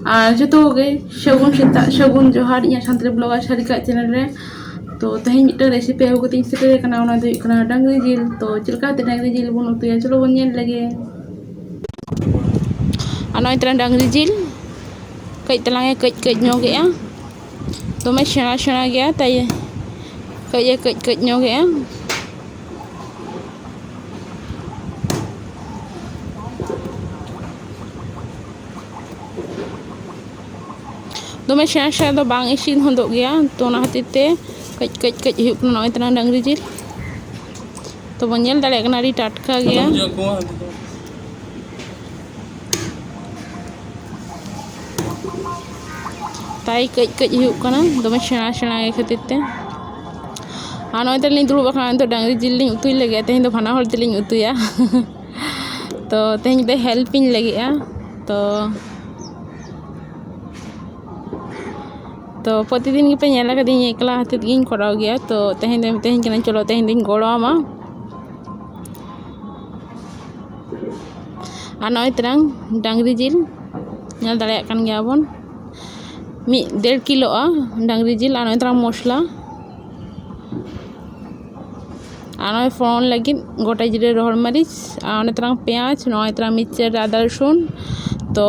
और जो सगुन सेता सगुन जोहार इन सानताली ब्लॉगर सारिका चैनल रे तो तेज मिट्टन रेसिपी आगू कती सेटर डांगरी जिल तो चलका डांगरी जिल बन उतुया चलो बन लगे नई डांगरी जिल कई तलांगे कज कज नोगेआ दमे सेणा सेणा गया ताई कजे कज कज नोगेआ दमे सेणा सेणा दो बांग इसिन होंदो गया तो ना खातिर ते कज कज कज हुयुक ना नई तना डांगरी जिल तो बन नेल दाड़े कना टाटका गया ताई कज कज हुयुक कना दमे सेणा सेणा गे खातिर ते और नई तले दुड़ुब आकाना तो डांगरी जिल लिंग उतुय लगे तेज दो भाना हर तेलिंग उतुया तो तेज दो हेल्पिंग लगे तो प्रतिदिन पे नेला कदिन एकला हाथे गिन कराव गया तो तेज दो मितें कना चलो तेज दिन गड़ोआमा और नई तरंग डांगरी जिल नेल दाड़े कान गया बन 1.5 किलो डांगरी जिल और नई तरंग मसला और नई फोड़न लगे गोटा जिरे रोहड़ मरीच और नई तरंग पेंयाज नई तरंग मिक्सचर आदा रसुन तो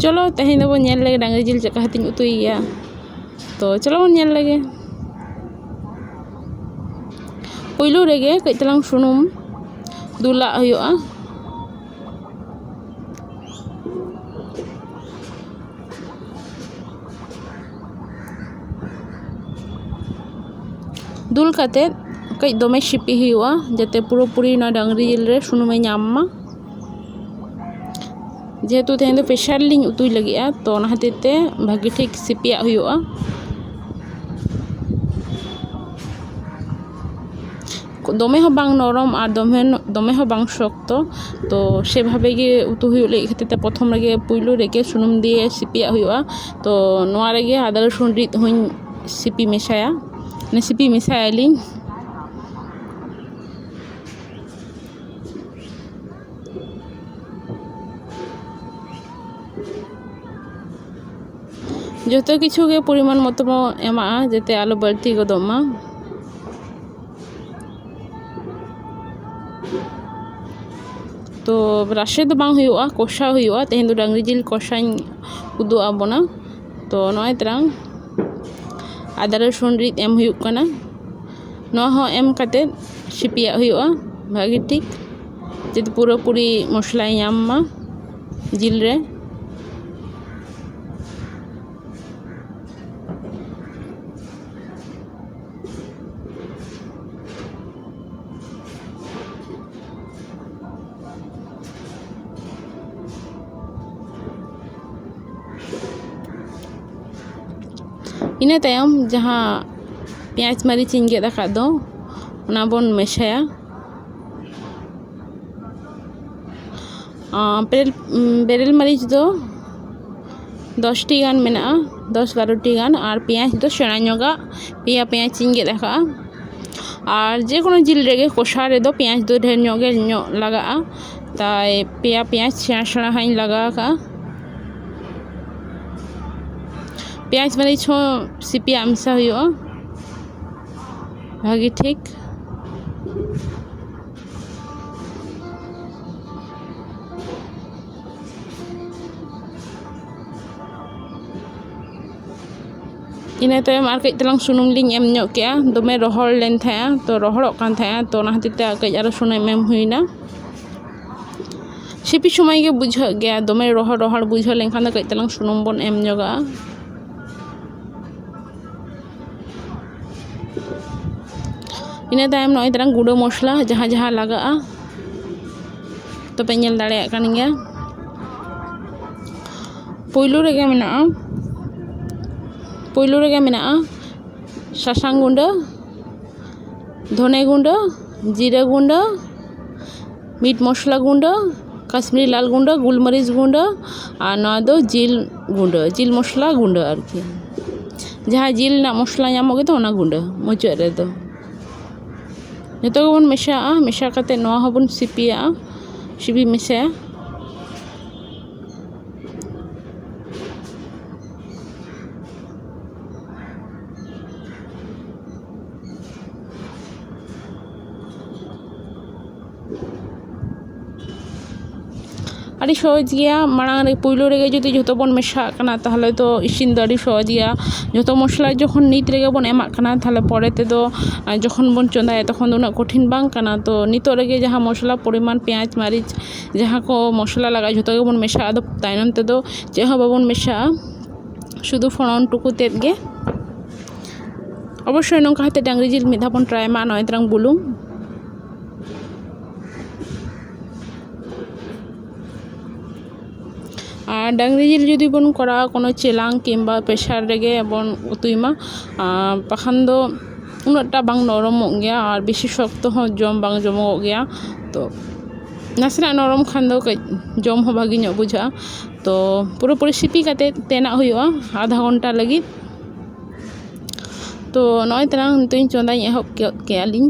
चलो तेज दो बन लगे डांगरी जिल चका हती उतुया तो चलो बन लगे पुइलू रेगे कई तलांग सुनुम दुला हुआ दुल काते कई दमे सिपी हुआ जाते पुरोपुरी ना डांगरी जिल रे सुनुमे नामा जेहेतु तेज दो प्रेसार लिंग उतुय लगे तो ना खातिर ते भागी ठीक सिपिया हुआ दमे हो बांग नरम और दमे हो बांग शक्तो तो से भावे गे उतु हुयुक लगे खातिर ते प्रथम रेगे पुइलू रेगे सुनुम दिए सिपिया हुआ तो नोआ रेगे आदा रसुन रिद हुई सिपी मेशाया ने सिपी मेशाया लिंग जो किछु के परिमाण मत एमा जाते आलो बाड़ती गदमा तो राशे तो बांग हुआ कषा हुआ तेज दो डांगरी जिल कषाई उदू आबना तो नई तरंग आदा रसुन रिद एम हुयुक कना नोआ हो एम काते सिपिया हुआ भागी ठीक जब पूरी मसला नामा जिल रे इना तायम जहाँ पेंयाज मरीच इन गेद आकाद दो उना बन मेशाया बेरेल मरीच दो 10 टी गान मेना 10-12 टी गान और पेंयाज दो सेणा नोगा पेया पेंयाज इन गेद आका और जे कोनो जिल रेगे कषा रे दो पेंयाज दो ढेर नोगे लगा ताई पेया पेंयाज सेणा सेणा हाई लगा का पेंयाज मरीच हो सिपिया मेशा हुआ भागी ठीक इना तायम और कई तलांग सुनुम लिंग एम ᱧᱚᱜ केया दमे रोहड़ लेन थाया तो रोहड़ोग कान थाया तो ना खातिर ते कई आरो सुनुम एम हुइना सिपी समय गे बुझा गया दमे रोहड़ रोहड़ बुझा लेनखान कई तलांग सुनुम बन एम ᱧᱚᱜᱟ इना तायम नई तरंग गुड़ा मसला जहाँ जहाँ लगा तो पे नेल दाड़ेया कान गया पुइलू रेगे मेना सासांग गुंडा धने गुंडा जीरा गुंडा मीट मसला गुंडा काश्मीरी लाल गुंडा गुलमरीच गुंडा और ना दो जिल मसला गुंडा आरकी जहाँ जिल ना मसला नामोगे तो ना गुंडा मुचाद रे दो जो बन मेशा मेशा करते बन सिपिया सिपी मेशा ᱟᱹᱰᱤ ᱥᱚᱦᱚᱡ ᱜᱮᱭᱟ ᱢᱟᱲᱟᱝ ᱨᱮ ᱯᱳᱭᱞᱳ ᱨᱮᱜᱮ ᱡᱩᱫᱤ ᱡᱷᱚᱛᱚ ᱵᱚᱱ ᱢᱮᱥᱟᱜ ᱠᱟᱱᱟ ᱛᱟᱦᱞᱮ ᱛᱚ ᱤᱥᱤᱱ ᱫᱚ ᱟᱹᱰᱤ ᱥᱚᱦᱚᱡ ᱜᱮᱭᱟ ᱡᱷᱚᱛᱚ ᱢᱚᱥᱞᱟ ᱡᱚᱠᱷᱚᱱ ᱱᱤᱛ ᱨᱮᱜᱮ ᱵᱚᱱ ᱮᱢᱟᱜ ᱠᱟᱱᱟ ᱛᱟᱦᱞᱮ ᱯᱚᱨᱮ ᱛᱮᱫᱚ ᱡᱚᱠᱷᱚᱱ ᱵᱚᱱ ᱪᱚᱸᱫᱟᱭᱟ ᱛᱚᱠᱷᱚᱱ ᱫᱚ ᱩᱱᱟᱹᱜ ᱠᱚᱴᱷᱤᱱ ᱵᱟᱝ ᱠᱟᱱᱟ ᱛᱚ ᱱᱤᱛᱚᱜ ᱨᱮᱜᱮ ᱡᱟᱦᱟᱸ ᱢᱚᱥᱞᱟ ᱯᱚᱨᱤᱢᱟᱱ ᱯᱮᱸᱭᱟᱡ ᱢᱟᱹᱨᱤᱪ ᱡᱟᱦᱟᱸ ko mosla laga jhoto gebon mesha ado tainam tedo che ho babon mesha শুধু ফোড়ন টুকু তেত গে অবশ্যই নঙ্কা হাতে ডাংরি জিল মিধা বন ট্রাই মা নয় ত্রাং বুলুং আর ডাংরি জিল যদি বন করা কোনো চেলাং কিংবা প্রেসার রেগে বন উতুইমা পাখান দো উনাটা বাং নরমক গেয়া আর বেশি শক্ত হো জম বাং জমক গেয়া তো নাসেना नरम खान दो जम हो भागी ᱧᱚᱜ बुझा तो पूरी सिपी काते तेना हुआ आधा घंटा लगी तो नय तलांग नितों चंदा एहब के आलिन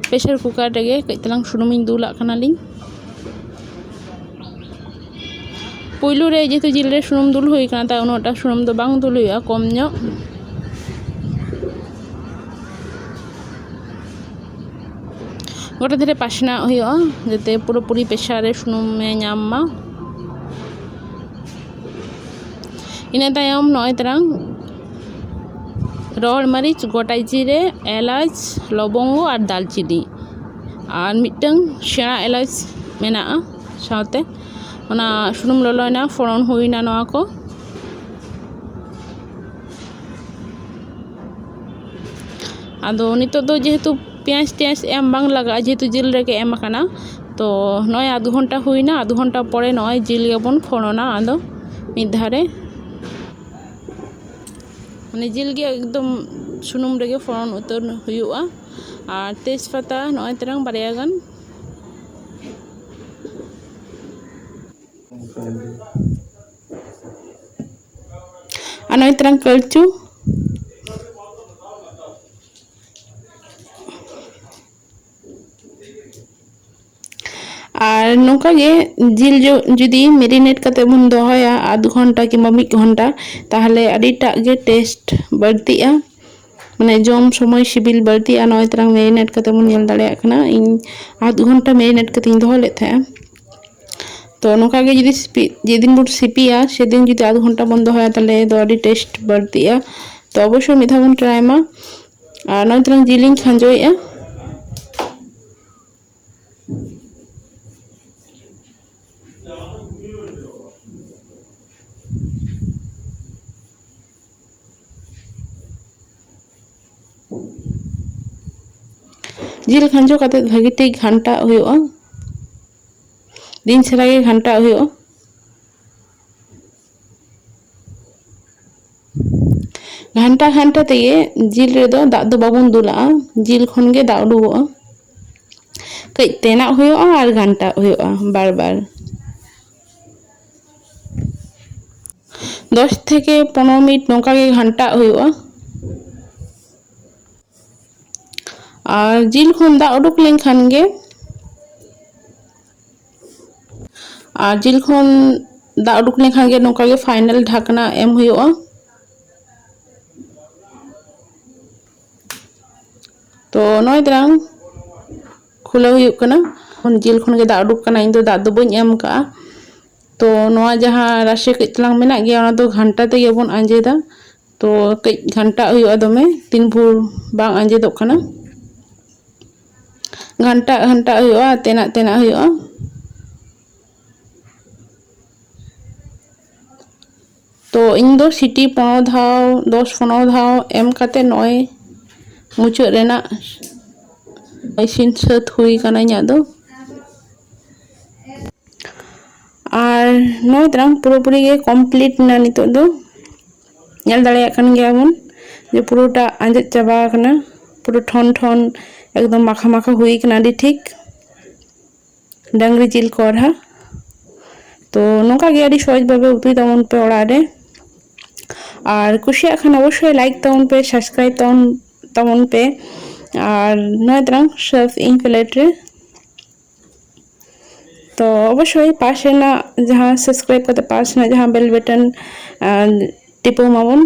प्रेशर कुकर रेगे कई तलांग सुनुमिन दुला कनालिन पुइलु रे जेतु जिल रे सुनुम दुल हुई काना ता उनोटा सुनुम दो बांग दुल हुआ कम ᱧᱚᱜ गोटा धीरे पासना हुआ जाते पूरी प्रेसार रे सुनुम में नाम मा इना तायम नय तरांग रड़ मरीच गोटा जिरे एलाच लवंग और दालचीनी और मिटंग सेना एलाच मेना साथे ओना सुनुम ललयना फोड़न हुईना नवा को आदो नितो दो जेहेतु पेंयाज टेंस एम बांग लगा जेहेतु जिल रेगे एम आकाना तो नय आधु घंटा हुईना आधु घंटा परे नय जिल गेबन फोड़ना आदो मिद धारे माने जिल गे एकदम सुनुम रेगे फोड़न उतर हुआ और तेजपाता नय तरंग बारया गान और नय तरंग कलचू और नौका गे जिल जो जुदी मेरिनेट करते बन दोहया आधु घंटा कि मिद घंटा ताहले अडिटा गे टेस्ट बढ़तिया माने जम समय सिबिल बढ़तिया नय तरंग मेरिनेट करते बन नेल दाड़े कना इन आधु घंटा मेरिनेट करते इन दोह ले था तो नौका गे जुदी जेदिन बन सिपिया सेदिन जुदी आधु घंटा बन दोहया ताहले दो अडी टेस्ट बढ़तिया तो अवश्य मिधा बन ट्राई मा और नय तरंग जिलिन खांजोया जिल खांजो काते भागी ठीक घंटा हुआ दिन छड़ा के घंटा हुआ घंटा घंटा ते जिल रे दो दाग दो बाबन दुला जिल खन गे दाग उडुगोआ कई तेना हुआ और घंटा हुआ बार बार 10 থেকে 15 मिनट नौका के घंटा हुआ और जिल खन दा उडुक लेन खान गे और जिल खन दा उडुक लेन खान गे नौका के फाइनल ढाकना एम हुआ तो नय तरंग खुला हुई कना जिल खन गे दा उडुक कना इन दो दा दो बኝ एम का तो नवा जहां राशि कई तलांग मेना गया ओना दो घंटा ते गेबन आंजेदा तो कई घंटा हुआ दमे 3 भूर बांग आंजेदो कना घंटा घंटा हुआ तेना तेना हुआ तो इन दो सिटी 15 धाव 10-15 धाव एम काते नय मुचाद रेना इसिन सात हुई काना इᱧᱟᱜ दो और नय तरंग पूरी गे कमप्लीट ना नितो दो नेल दाड़ेया कान गया बन जे पुरोटा आंजेद चाबा काना पुरो ठन ठन एकदम माखा माखा हुई कना डी ठीक डांगरी जिल कोरहा तो नौका गे आडी सहज भावे उतुई ताबन पे ओड़ा रे और कुशिया खान अवश्य लाइक ताबन पे सब्सक्राइब ताबन पे और नय तरंग सर्व इन प्लेट रे तो अवश्य पास ना जहाँ सब्सक्राइब करते पास ना जहाँ बेल बटन टिपो माबन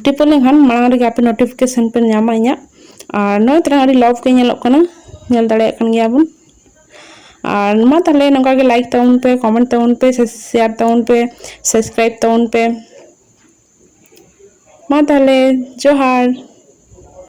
टिपो लेखान मांग रे आपे नोटिफिकेशन पे नामा इᱧᱟᱜ और नय तरंग आडी लव के नेलोग कना ñel daᱲᱮᱭᱟᱜ ᱠᱟᱱ ᱜᱮᱭᱟ ᱵᱚᱱ আর মা তাহলে নঙ্কা গে লাইক তাবুন পে কমেন্ট তাবুন পে শেয়ার তাবুন পে সাবস্ক্রাইব তাবুন পে মা তাহলে জোহার।